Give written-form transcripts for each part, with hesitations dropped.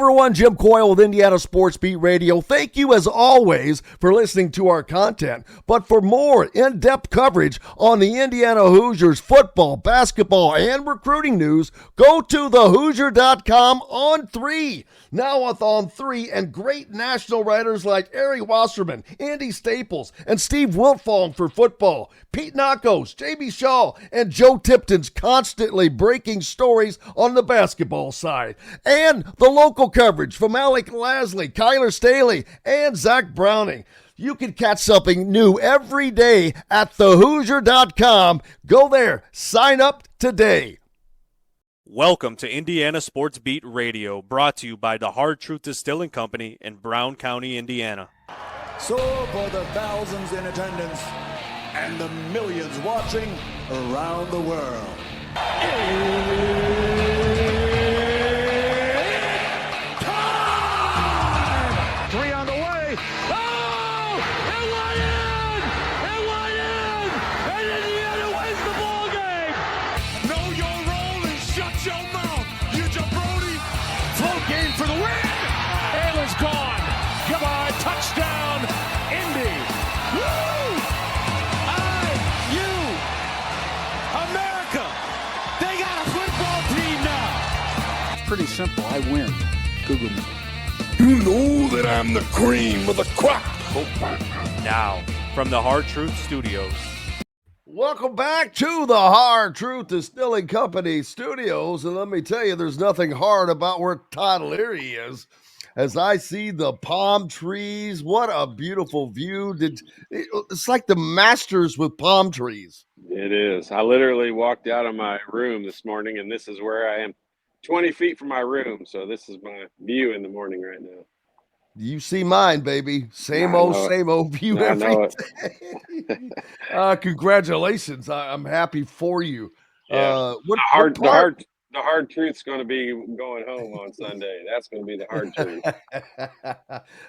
everyone, Jim Coyle with Indiana Sports Beat Radio. Thank you, as always, for listening to our content. But for more in-depth coverage on the Indiana Hoosiers football, basketball, and recruiting news, go to thehoosier.com on 3. Now with On 3 and great national writers like Ari Wasserman, Andy Staples, and Steve Wiltfong for football. Pete Nakos, Jamie Shaw, and Joe Tipton's constantly breaking stories on the basketball side. And the local coverage from Alec Lasley, Kyler Staley, and Zach Browning. You can catch something new every day at thehoosier.com. Go there. Sign up today. Welcome to Indiana Sports Beat Radio, brought to you by the Hard Truth Distilling Company in Brown County, Indiana. So for the thousands in attendance and the millions watching around the world. Three on the way. Oh! It went in! It went in! And Indiana wins the ball game! Know your role and shut your mouth, you jabroni! Float game for the win! Ayla's gone! Goodbye, touchdown, Indy! Woo! IU! America! They got a football team now! It's pretty simple. I win. Google me. You know that I'm the cream of the crop. Now, from the Hard Truth Studios. Welcome back to the Hard Truth Distilling Company studios. And let me tell you, there's nothing hard about where Todd Leary is. As I see the palm trees, what a beautiful view. It's like the Masters with palm trees. It is. I literally walked out of my room this morning, and this is where I am, 20 feet from my room. So this is my view in the morning right now. You see mine, baby. Same old view every day. Congratulations. I'm happy for you. Yeah. The hard truth's going to be going home on Sunday. That's going to be the hard truth.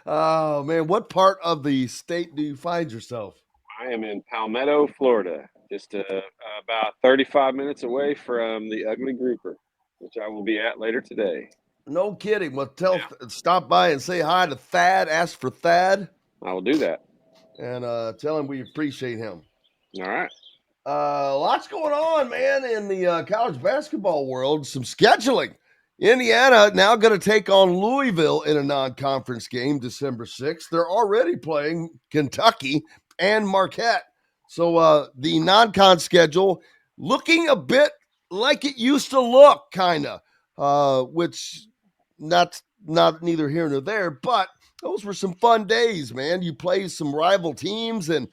Oh, man. What part of the state do you find yourself? I am in Palmetto, Florida, just about 35 minutes away from the Ugly Grouper, which I will be at later today. No kidding. Well, stop by and say hi to Thad. Ask for Thad. I will do that. And tell him we appreciate him. All right. Lots going on, man, in the college basketball world. Some scheduling. Indiana now going to take on Louisville in a non-conference game December 6th. They're already playing Kentucky and Marquette. So the non-con schedule looking a bit like it used to look, kind of, which not neither here nor there, but those were some fun days, man. You play some rival teams, and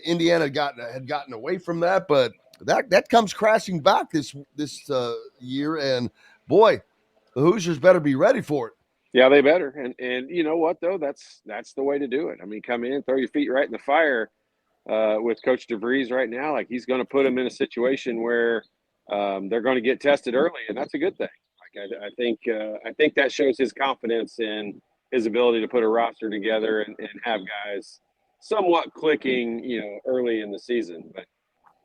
Indiana had gotten away from that, but that comes crashing back this year, and boy, the Hoosiers better be ready for it. Yeah, they better. And you know what, though? That's the way to do it. I mean, come in, throw your feet right in the fire with Coach DeVries right now. Like, he's going to put them in a situation where they're going to get tested early, and that's a good thing. Like, I think that shows his confidence in his ability to put a roster together and have guys somewhat clicking, early in the season. But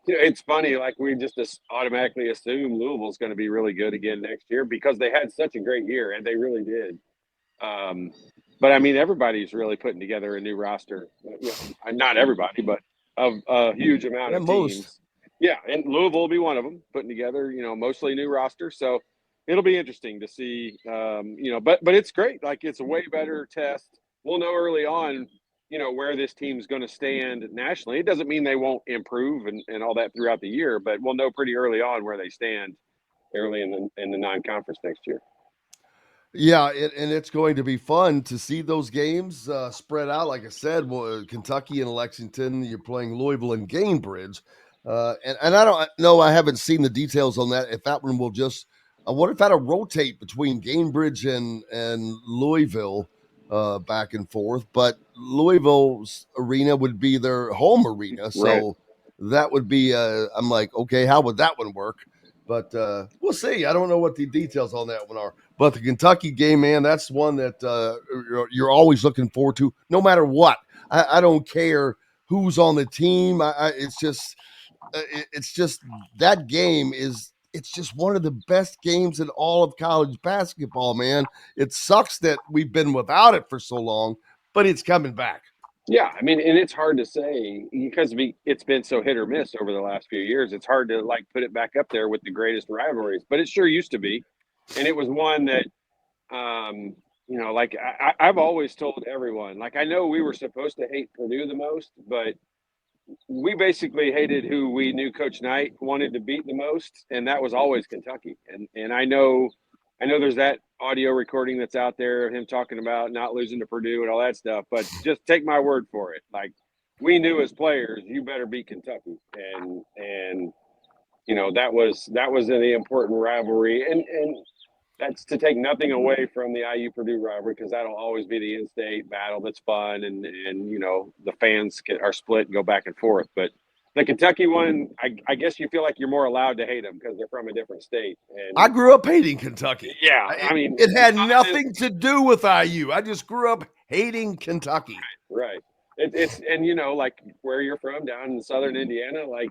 it's funny, like, we just automatically assume Louisville's going to be really good again next year because they had such a great year, and they really did. But I mean, everybody's really putting together a new roster. Not everybody, but a huge amount of teams. Yeah, and Louisville will be one of them, putting together, mostly new roster. So it'll be interesting to see, but it's great. Like, it's a way better test. We'll know early on, where this team's going to stand nationally. It doesn't mean they won't improve and all that throughout the year, but we'll know pretty early on where they stand early in the non-conference next year. Yeah, and it's going to be fun to see those games spread out. Like I said, Kentucky and Lexington, you're playing Louisville and Gainbridge. And I don't know, I haven't seen the details on that. If that one will just, I wonder if that'll rotate between Gainbridge and Louisville back and forth. But Louisville's arena would be their home arena. So right. That would be, I'm like, okay, how would that one work? But we'll see. I don't know what the details on that one are. But the Kentucky game, man, that's one that you're always looking forward to, no matter what. I don't care who's on the team. It's just that game is it's just one of the best games in all of college basketball, man. It sucks that we've been without it for so long, but it's coming back. Yeah, I mean, and it's hard to say because it's been so hit or miss over the last few years. It's hard to like put it back up there with the greatest rivalries, but it sure used to be, and it was one that, like I've always told everyone, like I know we were supposed to hate Purdue the most, but we basically hated who we knew Coach Knight wanted to beat the most, and that was always Kentucky. And I know there's that audio recording that's out there of him talking about not losing to Purdue and all that stuff, but just take my word for it. Like we knew as players, you better beat Kentucky, and that was an important rivalry, and that's to take nothing away from the IU Purdue rivalry because that'll always be the in-state battle that's fun, and the fans are split and go back and forth. But the Kentucky one, I guess you feel like you're more allowed to hate them because they're from a different state. And I grew up hating Kentucky. Yeah, I mean, it had nothing to do with IU. I just grew up hating Kentucky. Right. It's like where you're from down in southern Indiana, like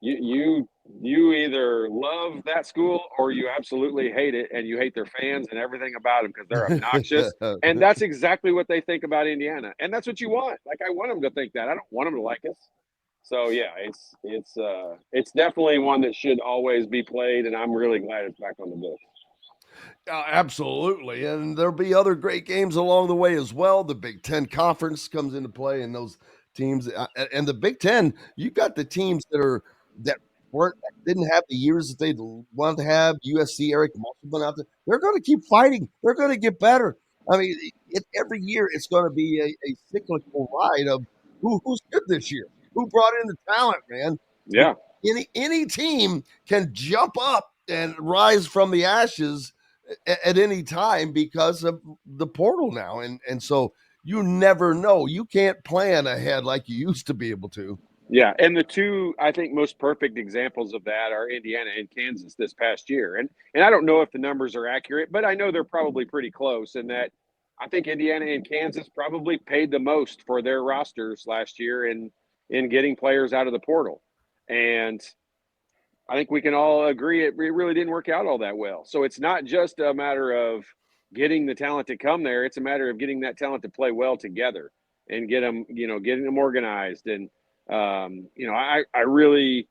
you either love that school or you absolutely hate it, and you hate their fans and everything about them because they're obnoxious. And that's exactly what they think about Indiana, and that's what you want. Like I want them to think that. I don't want them to like us. So yeah, it's definitely one that should always be played, and I'm really glad it's back on the books. Absolutely, and there'll be other great games along the way as well. The Big Ten Conference comes into play, and those teams, and the Big Ten, you've got the teams that didn't have the years that they wanted to have. USC, Eric Musselman out there, they're going to keep fighting. They're going to get better. I mean, every year it's going to be a cyclical ride of who's good this year, who brought in the talent, man. Yeah, any team can jump up and rise from the ashes at any time because of the portal now, and so you never know. You can't plan ahead like you used to be able to. Yeah, and the two, I think, most perfect examples of that are Indiana and Kansas this past year. And I don't know if the numbers are accurate, but I know they're probably pretty close in that I think Indiana and Kansas probably paid the most for their rosters last year in getting players out of the portal. And I think we can all agree it really didn't work out all that well. So it's not just a matter of getting the talent to come there. It's a matter of getting that talent to play well together and getting them organized. And I really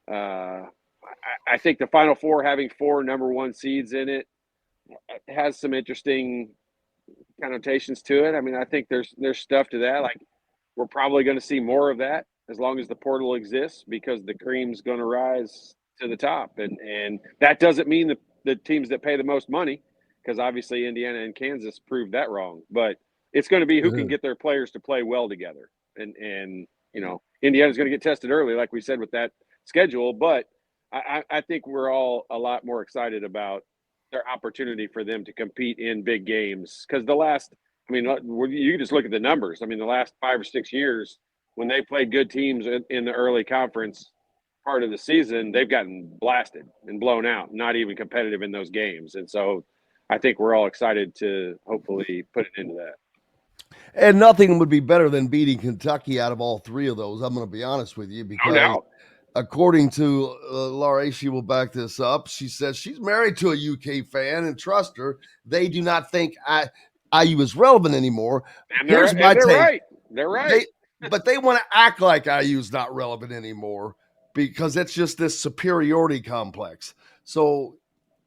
I think the Final Four having 4 number 1 seeds in it has some interesting connotations to it. I mean, I think there's stuff to that. Like we're probably going to see more of that as long as the portal exists because the cream's going to rise to the top. And that doesn't mean the teams that pay the most money, because obviously Indiana and Kansas proved that wrong. But it's going to be who can get their players to play well together. And Indiana's going to get tested early, like we said, with that schedule. But I think we're all a lot more excited about their opportunity for them to compete in big games. Because you can just look at the numbers. I mean, the last 5 or 6 years, when they played good teams in the early conference part of the season, they've gotten blasted and blown out, not even competitive in those games. And so I think we're all excited to hopefully put it into that. And nothing would be better than beating Kentucky out of all 3 of those. I'm going to be honest with you, because no doubt. According to Laurie, she will back this up. She says she's married to a UK fan, and trust her, they do not think IU is relevant anymore. And Here's my take. Right. They're right. But they want to act like IU is not relevant anymore because it's just this superiority complex. So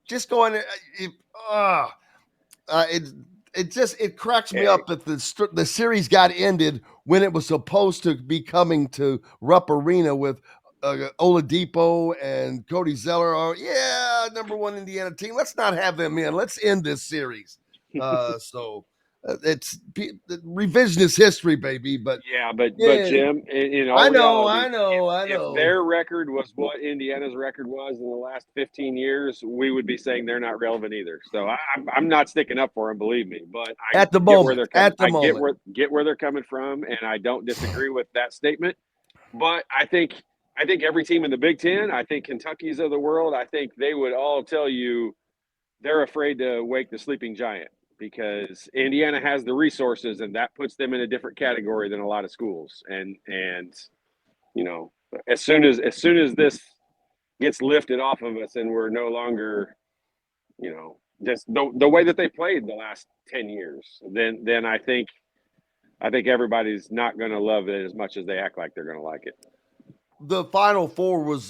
just going, it cracks me up that the series got ended when it was supposed to be coming to Rupp Arena with Oladipo and Cody Zeller. Number 1 Indiana team. Let's not have them in. Let's end this series. So it's revisionist history, baby. But Jim, I know. If their record was what Indiana's record was in the last 15 years, we would be saying they're not relevant either. So I'm not sticking up for them, believe me. But I get where they're coming from, and I don't disagree with that statement. But I think every team in the Big Ten, I think Kentucky's of the world, I think they would all tell you they're afraid to wake the sleeping giant. Because Indiana has the resources, and that puts them in a different category than a lot of schools. And as soon as this gets lifted off of us and we're no longer, just the way that they played the last 10 years, then I think everybody's not going to love it as much as they act like they're going to like it. The Final Four was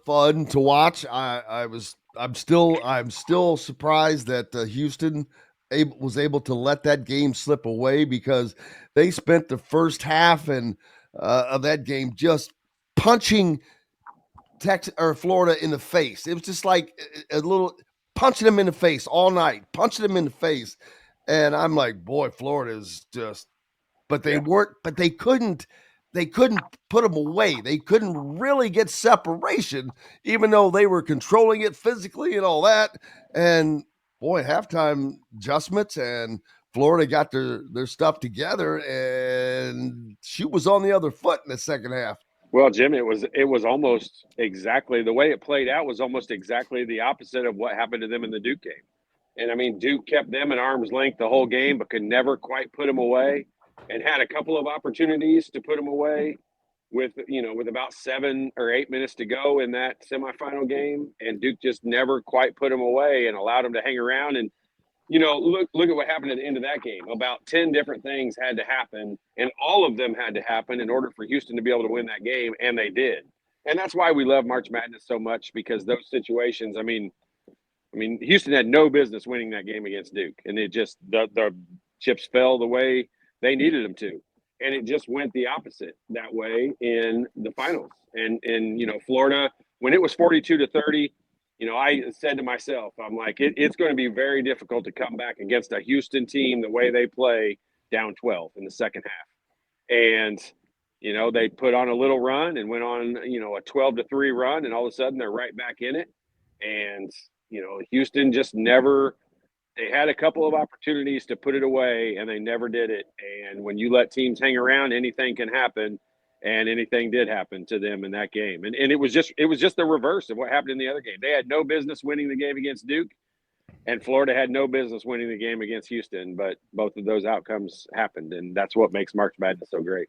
fun to watch. I'm still surprised that Houston was able to let that game slip away, because they spent the first half of that game just punching Texas or Florida in the face. It was just like a little punching them in the face all night, punching them in the face, and I'm like, boy, Florida is just. But they weren't. But they couldn't. They couldn't put them away. They couldn't really get separation, even though they were controlling it physically and all that. And boy, halftime adjustments, and Florida got their stuff together, and she was on the other foot in the second half. Well, Jim, it was almost exactly the way it played out was almost exactly the opposite of what happened to them in the Duke game. And I mean, Duke kept them at arm's length the whole game, but could never quite put them away. And had a couple of opportunities to put them away with about 7 or 8 minutes to go in that semifinal game. And Duke just never quite put them away and allowed them to hang around. And, look at what happened at the end of that game. About 10 different things had to happen, and all of them had to happen in order for Houston to be able to win that game, and they did. And that's why we love March Madness so much, because those situations, I mean, Houston had no business winning that game against Duke. And it just the chips fell the way they needed them to, and it just went the opposite that way in the finals. And Florida, when it was 42-30, I said to myself, I'm like, it's going to be very difficult to come back against a Houston team the way they play down 12 in the second half. And they put on a little run and went on a 12-3 run, and all of a sudden they're right back in it. And Houston just never. They had a couple of opportunities to put it away, and they never did it. And when you let teams hang around, anything can happen, and anything did happen to them in that game. And it was just the reverse of what happened in the other game. They had no business winning the game against Duke, and Florida had no business winning the game against Houston. But both of those outcomes happened, and that's what makes March Madness so great.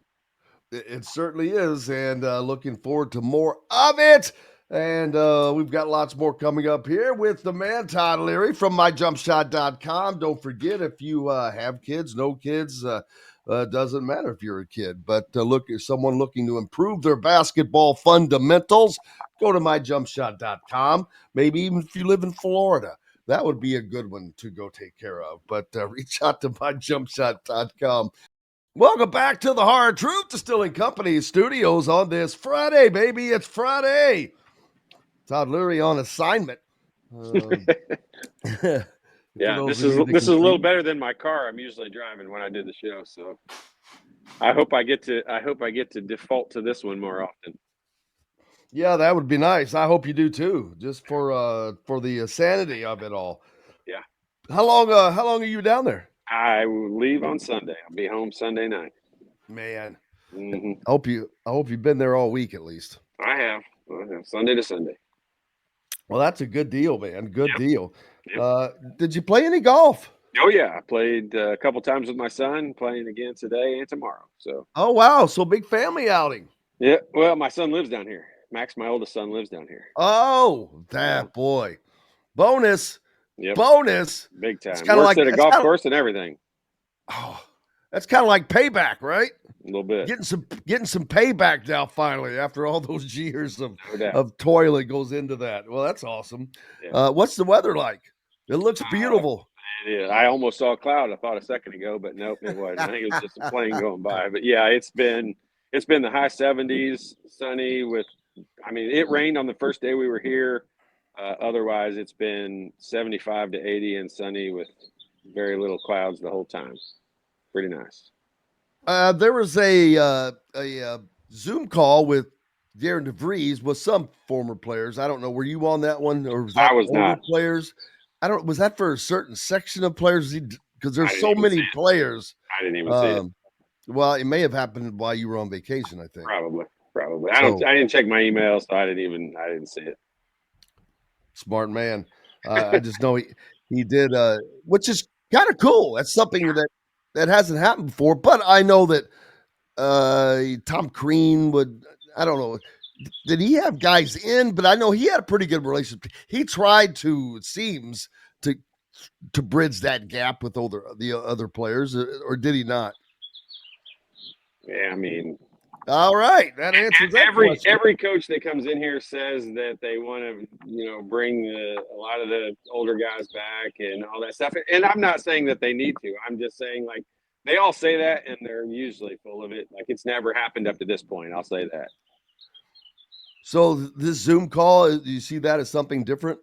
It certainly is, and looking forward to more of it. And we've got lots more coming up here with the man, Todd Leary from myjumpshot.com. Don't forget, if you have kids, no kids, doesn't matter if you're a kid. But look, if someone looking to improve their basketball fundamentals, go to myjumpshot.com. Maybe even if you live in Florida, that would be a good one to go take care of. But reach out to myjumpshot.com. Welcome back to the Hard Truth Distilling Company studios on this Friday, baby. It's Friday. Todd Liry on assignment. Yeah, this is a little better than my car I'm usually driving when I do the show. So I hope I get to default to this one more often. Yeah, that would be nice. I hope you do too, just for the sanity of it all. Yeah. How long are you down there? I will leave on Sunday. I'll be home Sunday night. Man, mm-hmm. I hope you've been there all week at least. I have Sunday to Sunday. Well, that's a good deal, man. Good deal. Yep. Did you play any golf? Oh yeah, I played a couple times with my son. Playing again today and tomorrow. So. Oh wow, so big family outing. Yeah. Well, my son lives down here. Max, my oldest son, lives down here. Oh, that boy. Bonus. Yep. Bonus. Big time. Works like at a golf course and everything. Oh, that's kind of like payback, right? A little bit. Getting some payback now finally after all those years of toilet goes into that. Well, that's awesome. Yeah. What's the weather like? It looks beautiful. I almost saw a cloud, I thought a second ago, but nope, it wasn't. I think it was just a plane going by. But yeah, it's been the high 70s, sunny it rained on the first day we were here. Otherwise, it's been 75 to 80 and sunny with very little clouds the whole time. Pretty nice. There was a Zoom call with Darian DeVries with some former players. I don't know. Were you on that one, or was that I was not. Players? I don't. Was that for a certain section of players? Because there's so many players. I didn't even see it. Well, it may have happened while you were on vacation, I think. Probably. I didn't check my email, so I didn't see it. Smart man. I just know he did, which is kind of cool. That's something that hasn't happened before. But I know that Tom Crean would. I don't know. did he have guys in? But I know he had a pretty good relationship. He tried to, it seems, to bridge that gap with the other players, or did he not? Yeah, I mean, all right, that answers that question. Every coach that comes in here says that they want to, bring a lot of the older guys back and all that stuff. And I'm not saying that they need to. I'm just saying, like, they all say that, and they're usually full of it. Like, it's never happened up to this point. I'll say that. So this Zoom call, do you see that as something different?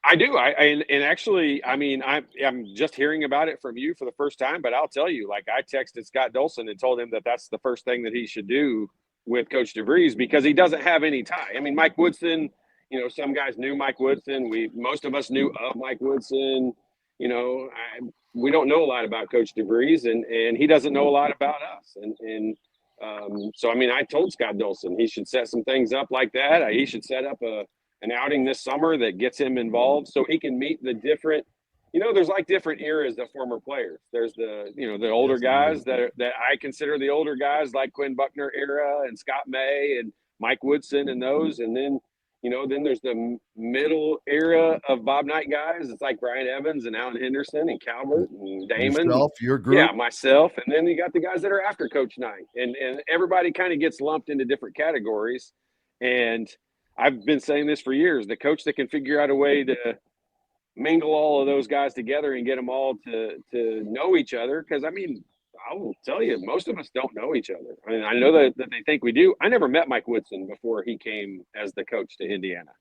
I do. And actually, I mean, I'm just hearing about it from you for the first time, but I'll tell you, like, I texted Scott Dolson and told him that that's the first thing that he should do with Coach DeVries, because he doesn't have any tie. I mean, Mike Woodson, some guys knew Mike Woodson. Most of us knew of Mike Woodson. We don't know a lot about Coach DeVries, and he doesn't know a lot about us. So, I mean, I told Scott Dolson he should set some things up like that. He should set up an outing this summer that gets him involved so he can meet the different, there's like different eras of former players. There's the older guys that I consider the older guys, like Quinn Buckner era and Scott May and Mike Woodson and those. And then, then there's the middle era of Bob Knight guys. It's like Brian Evans and Alan Henderson and Calvert and Damon. Yourself, your group. Yeah, myself. And then you got the guys that are after Coach Knight. And everybody kind of gets lumped into different categories. And I've been saying this for years. The coach that can figure out a way to mingle all of those guys together and get them all to know each other. Because, I mean, I will tell you, most of us don't know each other. I mean, I know that they think we do. I never met Mike Woodson before he came as the coach to Indiana.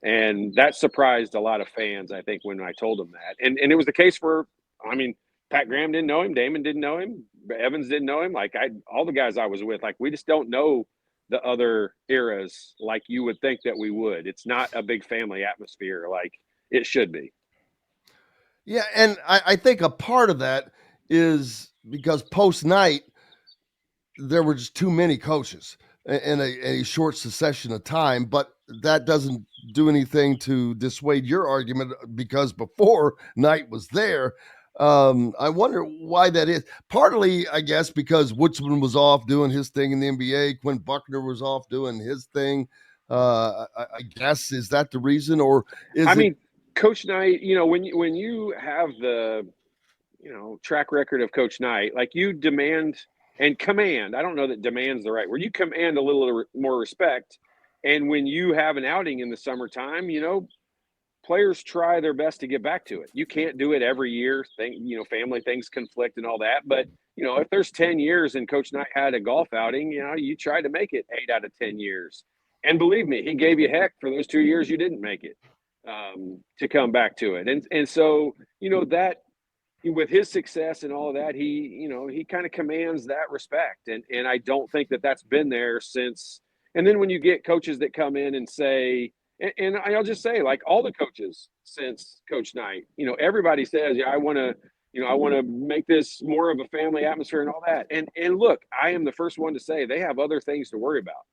And that surprised a lot of fans, I think, when I told them that. And it was the case for, I mean, Pat Graham didn't know him. Damon didn't know him. Evans didn't know him. Like, all the guys I was with, like, we just don't know the other eras like you would think that we would. It's not a big family atmosphere like it should be. Yeah, and I think a part of that is because post-Night, there were just too many coaches in a short succession of time, but that doesn't do anything to dissuade your argument, because before Night was there, I wonder why that is. Partly, I guess, because Woodsman was off doing his thing in the NBA. Quinn Buckner was off doing his thing. I guess, is that the reason, or is I mean, Coach Knight, when you have the, track record of Coach Knight, like, you demand and command. I don't know that demand's the right word. You command a little more respect. And when you have an outing in the summertime, players try their best to get back to it. You can't do it every year. Family things conflict and all that. But, if there's 10 years and Coach Knight had a golf outing, you try to make it 8 out of 10 years. And believe me, he gave you heck for those 2 years you didn't make it, to come back to it. And so, that with his success and all of that, he kind of commands that respect. And I don't think that that's been there since. And then when you get coaches that come in and say, and I'll just say, like, all the coaches since Coach Knight, everybody says, yeah, I want to make this more of a family atmosphere and all that. And look, I am the first one to say they have other things to worry about,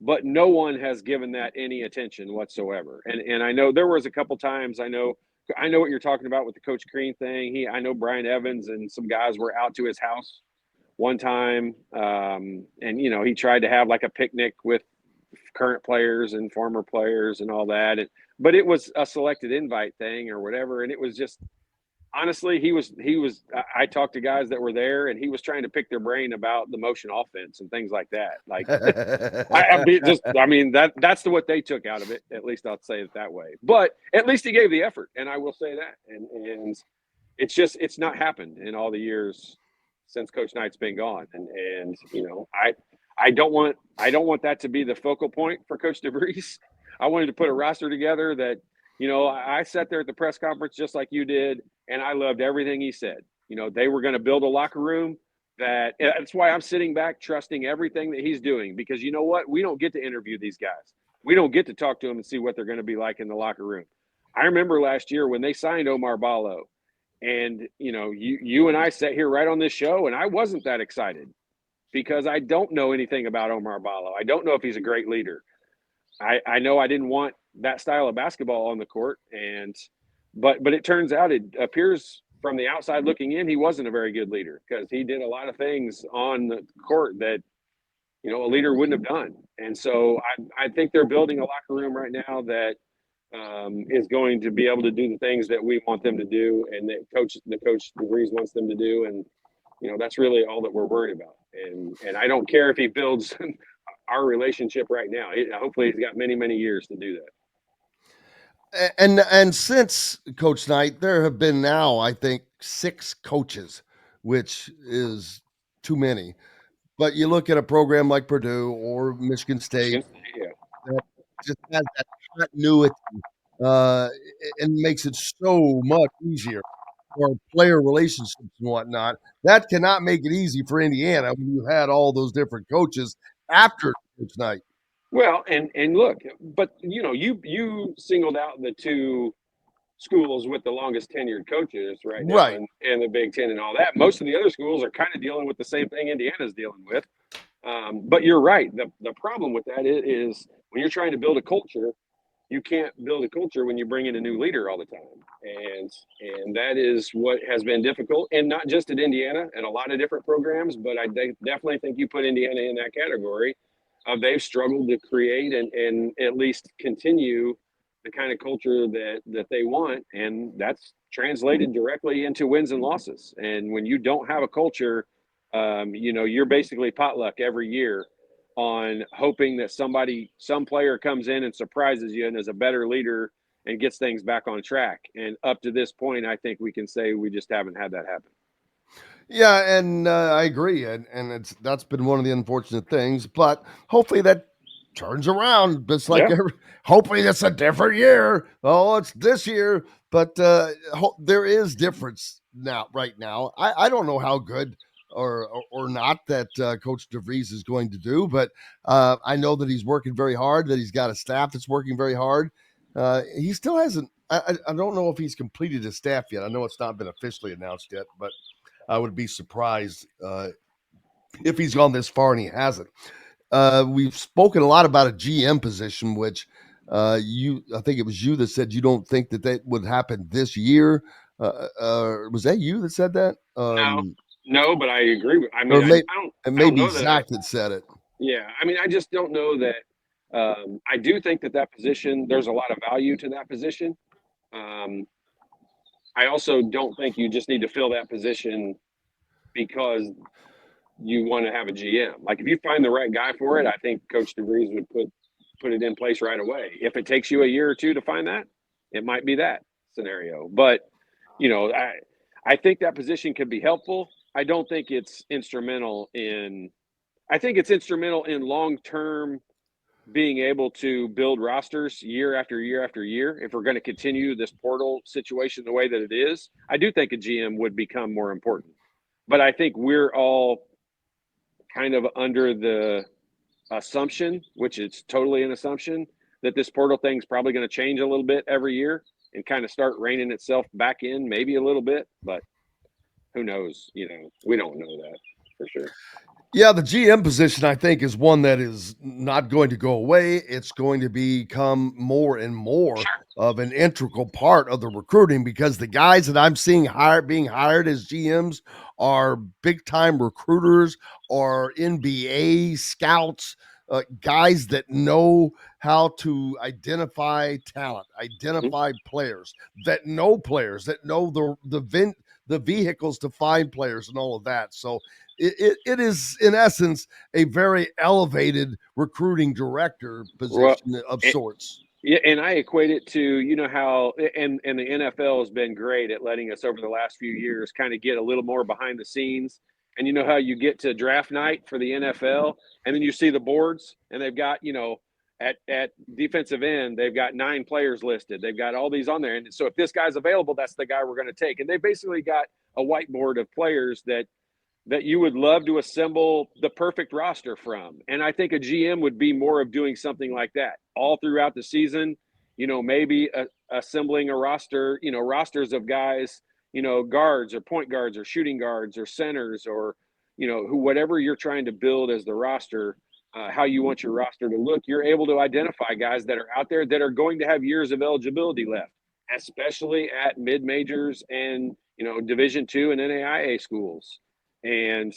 but no one has given that any attention whatsoever. And I know there was a couple times, I know what you're talking about with the Coach Crean thing. I know Brian Evans and some guys were out to his house one time. And, he tried to have like a picnic with current players and former players and all that. But it was a selected invite thing or whatever. And it was just, honestly, I talked to guys that were there, and he was trying to pick their brain about the motion offense and things like that. Like, that's what they took out of it. At least I'll say it that way. But at least he gave the effort, and I will say that. And it's not happened in all the years since Coach Knight's been gone. And I don't want that to be the focal point for Coach DeVries. I wanted to put a roster together that, I sat there at the press conference just like you did, and I loved everything he said. They were going to build a locker room that's why I'm sitting back trusting everything that he's doing, because you know what? We don't get to interview these guys. We don't get to talk to them and see what they're going to be like in the locker room. I remember last year when they signed Omar Ballo, and, you and I sat here right on this show, and I wasn't that excited because I don't know anything about Omar Ballo. I don't know if he's a great leader. I know I didn't want that style of basketball on the court, but it turns out, it appears from the outside looking in, he wasn't a very good leader, because he did a lot of things on the court that, a leader wouldn't have done. And so I think they're building a locker room right now that is going to be able to do the things that we want them to do, and that the coach DeVries wants them to do. And that's really all that we're worried about. And I don't care if he builds our relationship right now. Hopefully he's got many, many years to do that. And since Coach Knight, there have been now, I think, 6 coaches, which is too many. But you look at a program like Purdue or Michigan State, that just has that continuity and makes it so much easier for player relationships and whatnot. That cannot make it easy for Indiana when you had all those different coaches after Coach Knight. Well, and look, but you singled out the 2 schools with the longest tenured coaches right now, right, and the Big Ten and all that. Most of the other schools are kind of dealing with the same thing Indiana's dealing with. But you're right. The problem with that is when you're trying to build a culture, you can't build a culture when you bring in a new leader all the time. And that is what has been difficult, and not just at Indiana, and a lot of different programs, but I definitely think you put Indiana in that category. They've struggled to create and at least continue the kind of culture that they want, and that's translated directly into wins and losses. And when you don't have a culture, you're basically potluck every year on hoping that some player comes in and surprises you and is a better leader and gets things back on track. And up to this point, I think we can say we just haven't had that happen. Yeah, and I agree, and that's been one of the unfortunate things. But hopefully that turns around. It's like hopefully it's a different year. Oh, it's this year, but there is difference right now. I don't know how good or not that Coach DeVries is going to do, but I know that he's working very hard. That he's got a staff that's working very hard. He still hasn't. I don't know if he's completed his staff yet. I know it's not been officially announced yet, but I would be surprised if he's gone this far and he hasn't. We've spoken a lot about a GM position, which I think it was you that said you don't think that would happen this year. Was that you that said that? No, but I agree with. I mean, I don't know Zach that said it. Yeah, I mean, I just don't know that. I do think that position, there's a lot of value to that position. I also don't think you just need to fill that position because you want to have a GM. Like, if you find the right guy for it, I think Coach DeVries would put it in place right away. If it takes you a year or two to find that, it might be that scenario. But, I think that position could be helpful. I don't think it's instrumental in – I think it's instrumental in long-term being able to build rosters year after year after year. If we're going to continue this portal situation the way that it is, I do think a GM would become more important. But I think we're all kind of under the assumption, which is totally an assumption, that this portal thing's probably going to change a little bit every year and kind of start reining itself back in maybe a little bit. But who knows? We don't know that for sure. Yeah, the GM position, I think, is one that is not going to go away. It's going to become more and more of an integral part of the recruiting, because the guys that I'm seeing being hired as GMs are big-time recruiters or NBA scouts, guys that know how to identify talent, identify players, that know the vehicles to find players and all of that. So it is, in essence, a very elevated recruiting director position of sorts. Yeah, and I equate it to, how and the NFL has been great at letting us over the last few years kind of get a little more behind the scenes. And you know how you get to draft night for the NFL, and then you see the boards, and they've got, at defensive end, they've got 9 players listed. They've got all these on there. And so if this guy's available, that's the guy we're going to take. And they basically got a whiteboard of players that you would love to assemble the perfect roster from. And I think a GM would be more of doing something like that all throughout the season, maybe assembling a roster, rosters of guys, guards or point guards or shooting guards or centers or, whatever you're trying to build as the roster, how you want your roster to look. You're able to identify guys that are out there that are going to have years of eligibility left, especially at mid-majors and, Division II and NAIA schools. And,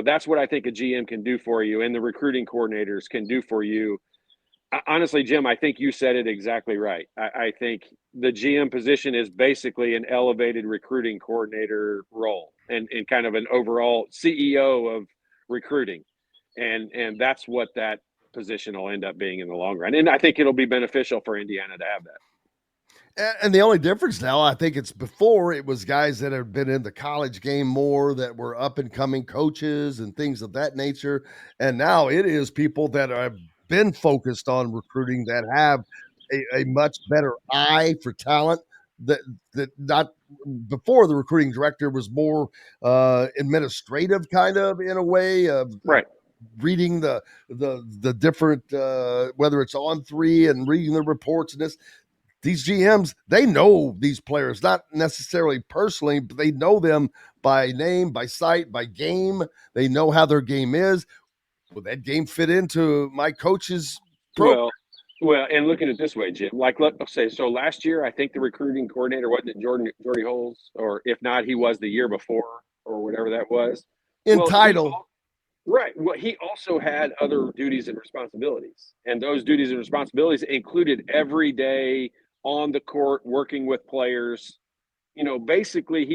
That's what I think a GM can do for you, and the recruiting coordinators can do for you. Honestly, Jim, I think you said it exactly right. I think the GM position is basically an elevated recruiting coordinator role and kind of an overall CEO of recruiting. And that's what that position will end up being in the long run. And I think it'll be beneficial for Indiana to have that. And the only difference now, I think it's before it was guys that had been in the college game more, that were up and coming coaches and things of that nature. And now it is people that have been focused on recruiting, that have a much better eye for talent, that not before. The recruiting director was more administrative, kind of, in a way of right, reading the different whether it's on three and reading the reports and this. These GMs, they know these players, not necessarily personally, but they know them by name, by sight, by game. They know how their game is. Will that game fit into my coach's program? Well, and look at it this way, Jim. Like, let's say, so last year, I think the recruiting coordinator, wasn't it Jordy Holes? Or if not, he was the year before or whatever that was. Title. Right. Well, he also had other duties and responsibilities. And those duties and responsibilities included every day on the court, working with players. Basically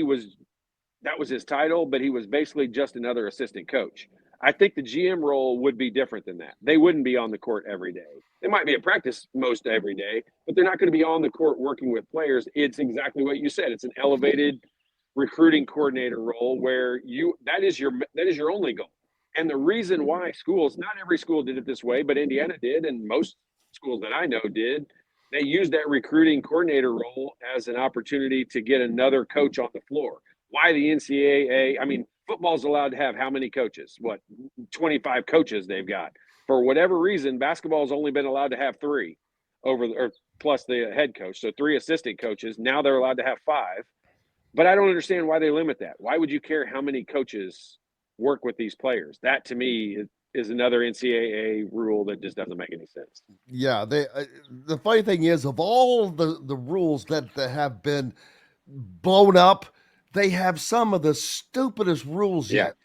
that was his title, but he was basically just another assistant coach. I think the GM role would be different than that. They wouldn't be on the court every day. They might be at practice most every day, but they're not going to be on the court working with players. It's exactly what you said. It's an elevated recruiting coordinator role where that is your only goal. And the reason why not every school did it this way, but Indiana did, and most schools that I know did. They used that recruiting coordinator role as an opportunity to get another coach on the floor. Why the NCAA? I mean, football's allowed to have how many coaches? 25 coaches they've got. For whatever reason, basketball's only been allowed to have 3 plus the head coach. So 3 assistant coaches. Now they're allowed to have 5. But I don't understand why they limit that. Why would you care how many coaches work with these players? That, to me, is another NCAA rule that just doesn't make any sense. Yeah, the funny thing is, of all the rules that have been blown up, they have some of the stupidest rules yet.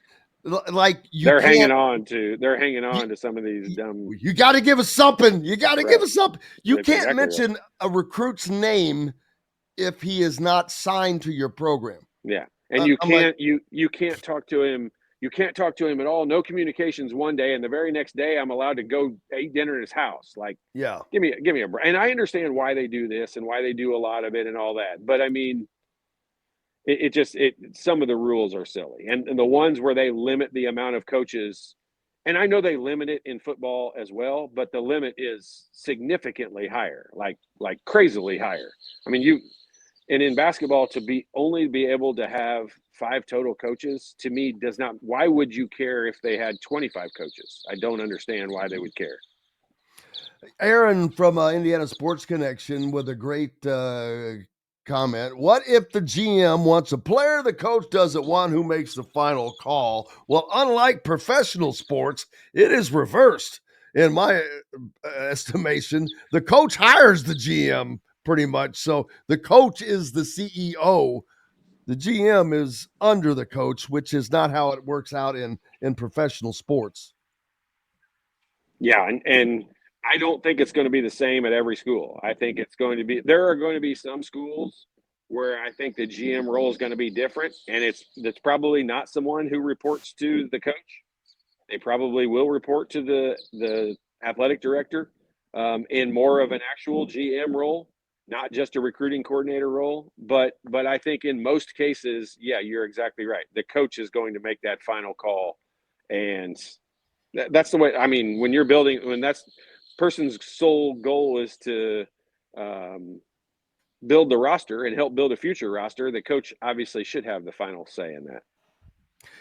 Like they're hanging on to some of these dumb. You got to give us something. You got to give us something. You That's can't exactly mention right. a recruit's name if he is not signed to your program. Yeah, and you can't talk to him. You can't talk to him at all. No communications one day, and the very next day, I'm allowed to go eat dinner at his house. Like, yeah, give me a break. And I understand why they do this and why they do a lot of it and all that. But I mean, some of the rules are silly, and the ones where they limit the amount of coaches. And I know they limit it in football as well, but the limit is significantly higher, like crazily higher. I mean, and in basketball, to be able to have 5 total coaches, to me, does not. Why would you care if they had 25 coaches? I don't understand why they would care. Aaron from Indiana Sports Connection with a great comment. What if the GM wants a player the coach doesn't want, who makes the final call? Well, unlike professional sports, it is reversed. In my estimation, the coach hires the GM pretty much. So the coach is the CEO. The GM is under the coach, which is not how it works out in professional sports. Yeah, and I don't think it's going to be the same at every school. I think there are going to be some schools where I think the GM role is going to be different, and it's probably not someone who reports to the coach. They probably will report to the athletic director in more of an actual GM role, not just a recruiting coordinator role. But I think in most cases, yeah, you're exactly right. The coach is going to make that final call, and that's the way. I mean, when that's person's sole goal is to build the roster and help build a future roster, the coach obviously should have the final say in that.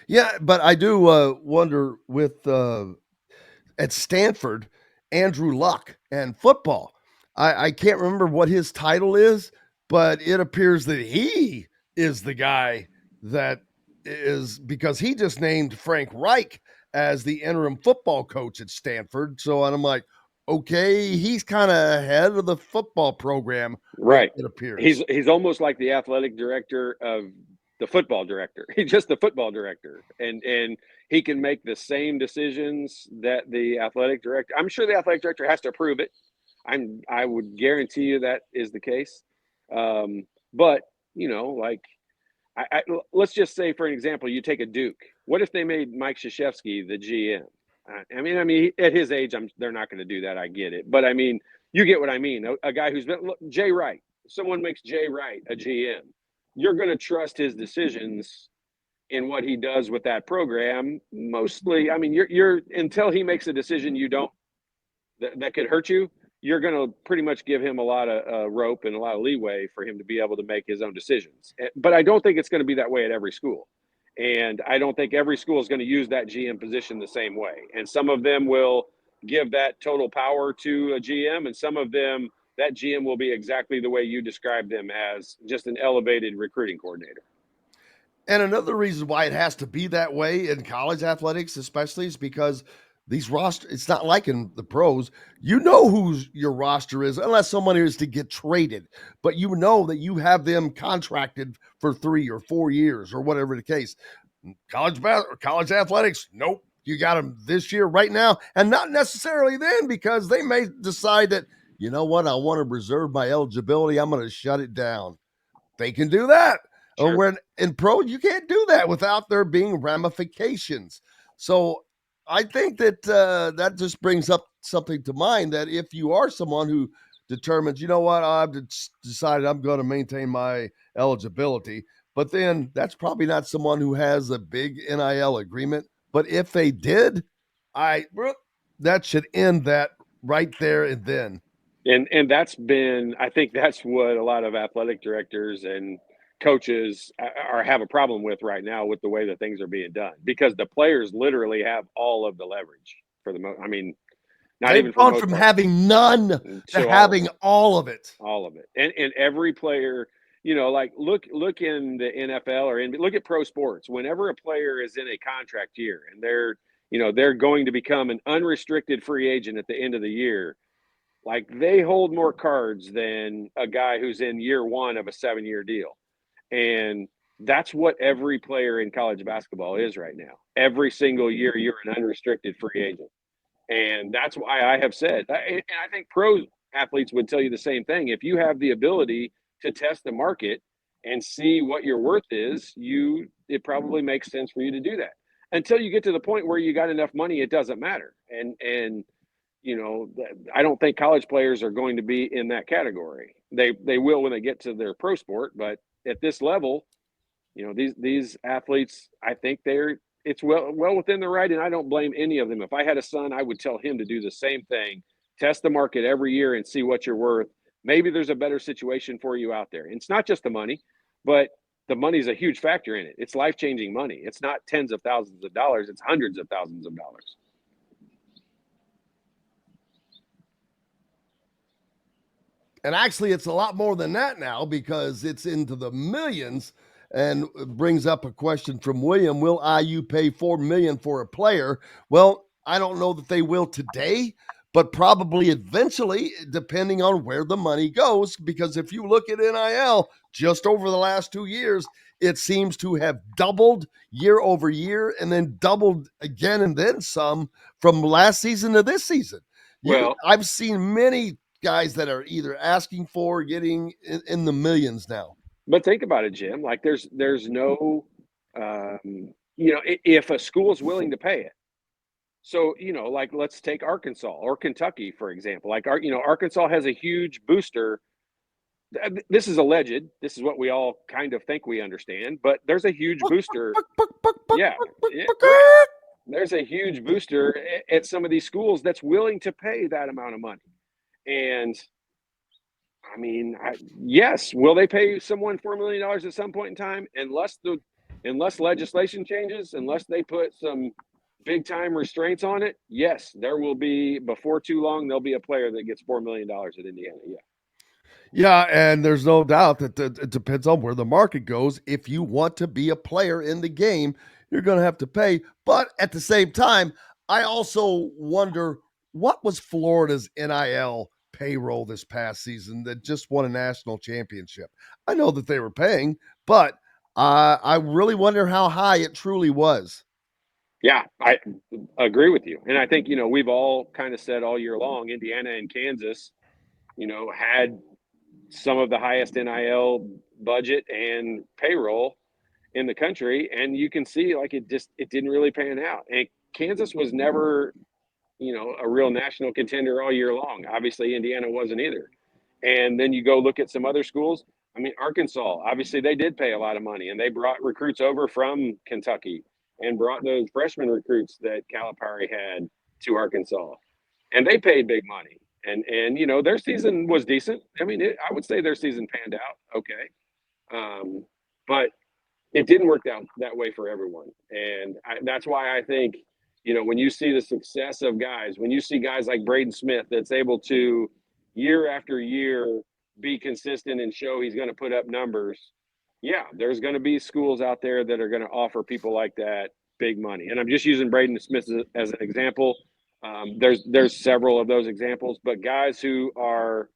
Yeah, but I do wonder with at Stanford, Andrew Luck and football. I can't remember what his title is, but it appears that he is the guy that is, because he just named Frank Reich as the interim football coach at Stanford. So I'm like, okay, he's kind of head of the football program. Right. It appears. He's almost like the athletic director of the football director. He's just the football director. And he can make the same decisions that the athletic director. I'm sure the athletic director has to approve it. I would guarantee you that is the case. But, you know, like let's just say, for an example, you take a Duke. What if they made Mike Krzyzewski the GM? I mean, at his age, they're not going to do that. I get it. But, I mean, you get what I mean. A guy who's been – Jay Wright. Someone makes Jay Wright a GM. You're going to trust his decisions in what he does with that program. Mostly, I mean, you're until he makes a decision you don't – that could hurt you, you're going to pretty much give him a lot of rope and a lot of leeway for him to be able to make his own decisions. But I don't think it's going to be that way at every school. And I don't think every school is going to use that GM position the same way. And some of them will give that total power to a GM, and some of them, that GM will be exactly the way you described them, as just an elevated recruiting coordinator. And another reason why it has to be that way in college athletics, especially, is because these rosters, it's not like in the pros. You know who your roster is, unless someone is to get traded. But you know that you have them contracted for 3 or 4 years or whatever the case. College athletics, nope. You got them this year right now, and not necessarily then, because they may decide that, you know what, I want to reserve my eligibility. I'm going to shut it down. They can do that. Sure. Or when in pro, you can't do that without there being ramifications. So I think that that just brings up something to mind, that if you are someone who determines, you know what, I've decided I'm going to maintain my eligibility, but then that's probably not someone who has a big NIL agreement. But if they did, that should end that right there and then. And that's been, I think that's what a lot of athletic directors and coaches have a problem with right now, with the way that things are being done, because the players literally have all of the leverage for the most. I mean, they've gone from having none to having all of it. All of it. And every player, you know, like look in the NFL or look at pro sports. Whenever a player is in a contract year and they're going to become an unrestricted free agent at the end of the year, like they hold more cards than a guy who's in year one of a 7-year deal. And that's what every player in college basketball is right now. Every single year, you're an unrestricted free agent. And that's why I have said, and I think pro athletes would tell you the same thing. If you have the ability to test the market and see what your worth is, it probably makes sense for you to do that. Until you get to the point where you got enough money, it doesn't matter. And you know, I don't think college players are going to be in that category. They will when they get to their pro sport, but at this level, you know, these athletes, I think it's well within the right, and I don't blame any of them. If I had a son, I would tell him to do the same thing. Test the market every year and see what you're worth. Maybe there's a better situation for you out there. And it's not just the money, but the money is a huge factor in it. It's life-changing money. It's not tens of thousands of dollars. It's hundreds of thousands of dollars. And actually, it's a lot more than that now, because it's into the millions. And it brings up a question from William: will IU pay $4 million for a player? Well, I don't know that they will today, but probably eventually, depending on where the money goes. Because if you look at NIL just over the last 2 years, it seems to have doubled year over year, and then doubled again and then some from last season to this season. Well, I've seen many guys that are either asking for, getting in the millions now. But think about it, Jim. Like there's no, if a school is willing to pay it. So, you know, like let's take Arkansas or Kentucky, for example. Like, Arkansas has a huge booster. This is alleged. This is what we all kind of think we understand. But there's a huge booster. Yeah. There's a huge booster at some of these schools that's willing to pay that amount of money. And I mean, yes, will they pay someone $4 million at some point in time? Unless legislation changes, unless they put some big time restraints on it, yes, there will be, before too long, there'll be a player that gets $4 million at Indiana. Yeah. Yeah, and there's no doubt that it depends on where the market goes. If you want to be a player in the game, you're going to have to pay. But at the same time, I also wonder, what was Florida's NIL payroll this past season that just won a national championship? I know that they were paying, but I really wonder how high it truly was. Yeah, I agree with you. And I think, we've all kind of said all year long, Indiana and Kansas, had some of the highest NIL budget and payroll in the country. And you can see like it didn't really pan out. And Kansas was never, a real national contender all year long. Obviously, Indiana wasn't either. And then you go look at some other schools. I mean, Arkansas, obviously they did pay a lot of money and they brought recruits over from Kentucky and brought those freshman recruits that Calipari had to Arkansas. And they paid big money. And their season was decent. I mean, I would say their season panned out okay. But it didn't work out that way for everyone. And that's why I think, when you see the success of guys, when you see guys like Braden Smith that's able to year after year be consistent and show he's going to put up numbers, yeah, there's going to be schools out there that are going to offer people like that big money. And I'm just using Braden Smith as an example. There's several of those examples, but guys who are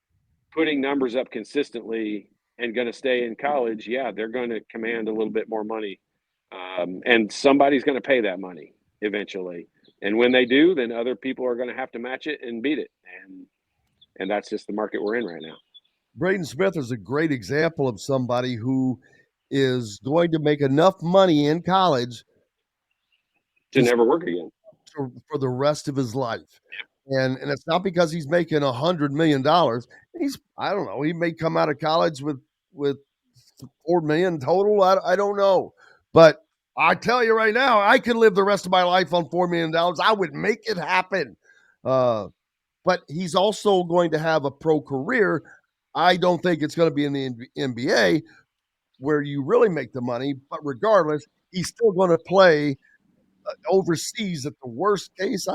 putting numbers up consistently and going to stay in college, yeah, they're going to command a little bit more money. And somebody's going to pay that money eventually. And when they do, then other people are going to have to match it and beat it. And that's just the market we're in right now. Braden Smith is a great example of somebody who is going to make enough money in college to never work again for the rest of his life. And it's not because he's making $100 million. I don't know. He may come out of college with $4 million total. I don't know. But I tell you right now, I could live the rest of my life on $4 million. I would make it happen. But he's also going to have a pro career. I don't think it's going to be in the NBA where you really make the money. But regardless, he's still going to play overseas at the worst case.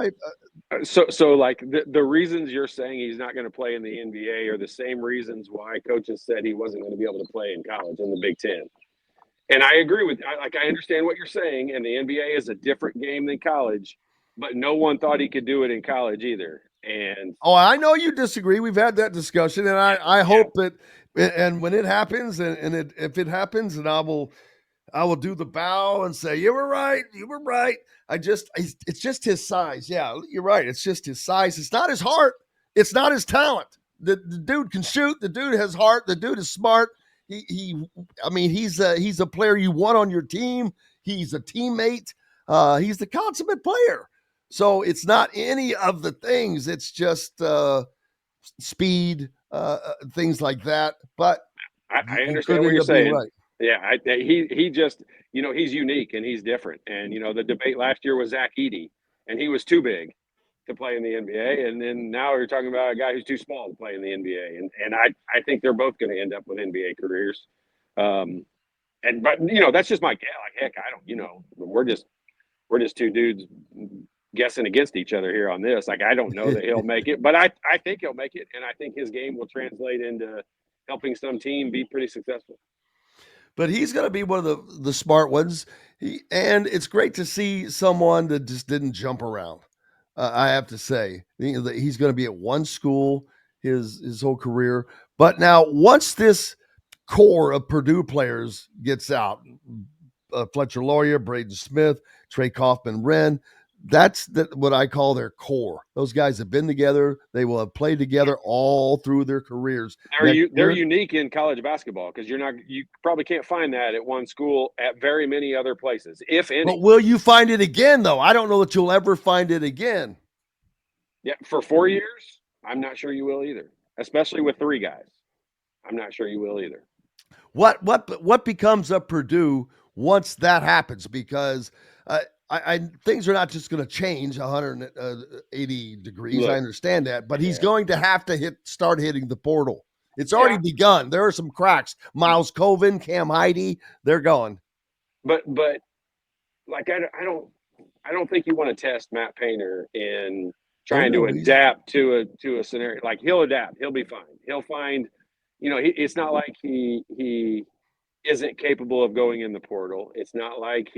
So like the reasons you're saying he's not going to play in the NBA are the same reasons why coaches said he wasn't going to be able to play in college in the Big Ten. And I agree with, I understand what you're saying. And the NBA is a different game than college, but no one thought he could do it in college either. And I know you disagree. We've had that discussion, and I hope that, and when it happens, if it happens, and I will do the bow and say, you were right. It's just his size. Yeah, you're right. It's just his size. It's not his heart. It's not his talent. The dude can shoot. The dude has heart. The dude is smart. He's a player you want on your team. He's a teammate. He's the consummate player. So it's not any of the things. It's just speed, things like that. But I understand what you're saying. Right. Yeah, he just, he's unique and he's different. And, the debate last year was Zach Edey, and he was too big to play in the NBA. And then now you're talking about a guy who's too small to play in the NBA. And I think they're both going to end up with NBA careers. But that's just my guess. Like, heck, I don't, we're just two dudes guessing against each other here on this. Like, I don't know that he'll make it, but I think he'll make it. And I think his game will translate into helping some team be pretty successful. But he's going to be one of the smart ones. And it's great to see someone that just didn't jump around. I have to say, he's going to be at one school his whole career. But now, once this core of Purdue players gets out, Fletcher Loyer, Braden Smith, Trey Kaufman-Renn, that's what I call their core. Those guys have been together. They will have played together all through their careers. They're unique in college basketball because you probably can't find that at one school at very many other places, if any. But will you find it again, though? I don't know that you'll ever find it again. Yeah, for 4 years, I'm not sure you will either, especially with three guys. I'm not sure you will either. What becomes of Purdue once that happens? Because things are not just going to change 180 degrees. Look, I understand that, but he's going to have to start hitting the portal. It's already begun. There are some cracks. Miles Coven, Cam Heide, they're going. But like I don't think you want to test Matt Painter in trying to adapt to a scenario. Like, he'll adapt. He'll be fine. He'll find. It's not like he isn't capable of going in the portal. It's not like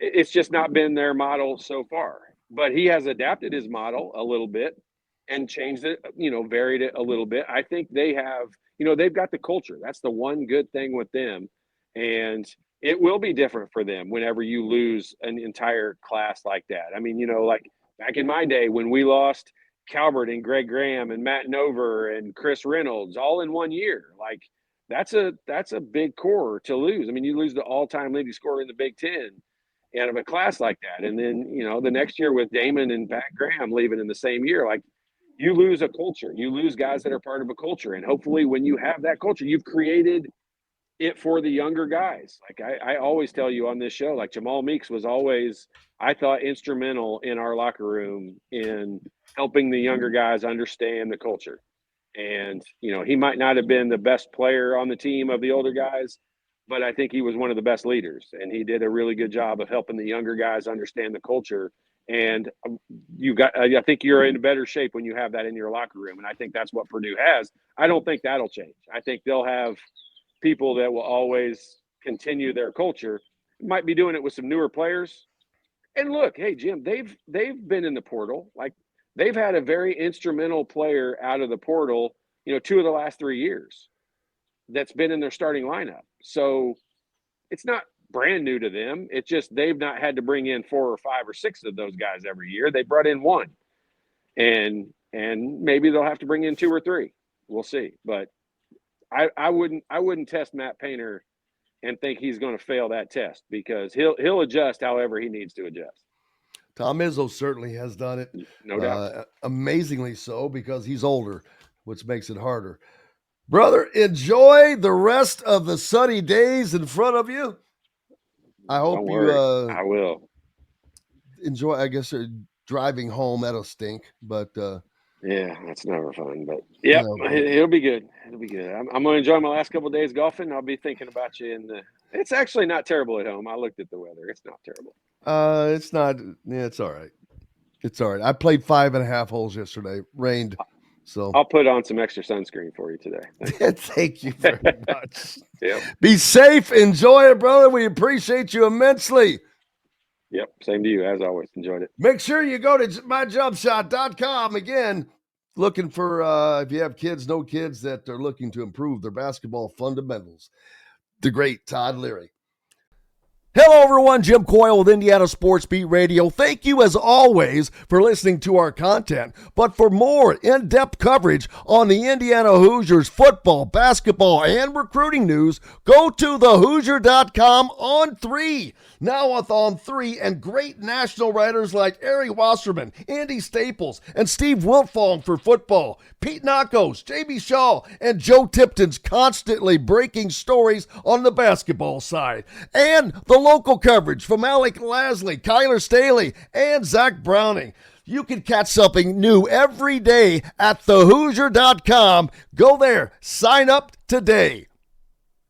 it's just not been their model so far. But he has adapted his model a little bit and changed it, varied it a little bit. I think they have, they've got the culture. That's the one good thing with them. And it will be different for them whenever you lose an entire class like that. I mean, like back in my day when we lost Calvert and Greg Graham and Matt Nover and Chris Reynolds all in 1 year, like that's a big core to lose. I mean, you lose the all-time leading scorer in the Big Ten out of a class like that. And then, the next year with Damon and Pat Graham leaving in the same year, like you lose a culture. You lose guys that are part of a culture. And hopefully when you have that culture, you've created it for the younger guys. Like I always tell you on this show, like Jamal Meeks was always, I thought, instrumental in our locker room in helping the younger guys understand the culture. And, he might not have been the best player on the team of the older guys, but I think he was one of the best leaders, and he did a really good job of helping the younger guys understand the culture. And I think you're in better shape when you have that in your locker room. And I think that's what Purdue has. I don't think that'll change. I think they'll have people that will always continue their culture. Might be doing it with some newer players. And look, hey Jim, they've been in the portal. Like they've had a very instrumental player out of the portal, 2 of the last 3 years that's been in their starting lineup. So it's not brand new to them. It's just they've not had to bring in 4 or 5 or 6 of those guys every year. They brought in 1. And maybe they'll have to bring in 2 or 3. We'll see. But I wouldn't test Matt Painter and think he's going to fail that test, because he'll adjust however he needs to adjust. Tom Izzo certainly has done it. No doubt. Amazingly so, because he's older, which makes it harder. Brother, enjoy the rest of the sunny days in front of you. I hope I will. Enjoy. I guess driving home, that'll stink, but yeah, that's never fun. But yeah, it'll be good. It'll be good. I'm going to enjoy my last couple of days golfing. I'll be thinking about you. It's actually not terrible at home. I looked at the weather. It's not terrible. It's not. Yeah, it's all right. It's all right. I played 5.5 holes yesterday. Rained. So I'll put on some extra sunscreen for you today. Thank you very much. Yep. Be safe. Enjoy it, brother. We appreciate you immensely. Yep. Same to you, as always. Enjoyed it. Make sure you go to myjumpshot.com. Again, looking for, if you have kids, no kids that are looking to improve their basketball fundamentals. The great Todd Leary. Hello, everyone. Jim Coyle with Indiana Sports Beat Radio. Thank you, as always, for listening to our content. But for more in-depth coverage on the Indiana Hoosiers football, basketball, and recruiting news, go to thehoosier.com on 3. Now with On 3 and great national writers like Ari Wasserman, Andy Staples, and Steve Wiltfong for football, Pete Nakos, J.B. Shaw, and Joe Tipton's constantly breaking stories on the basketball side. And the local coverage from Alec Lasley, Kyler Staley, and Zach Browning. You can catch something new every day at thehoosier.com. Go there. Sign up today.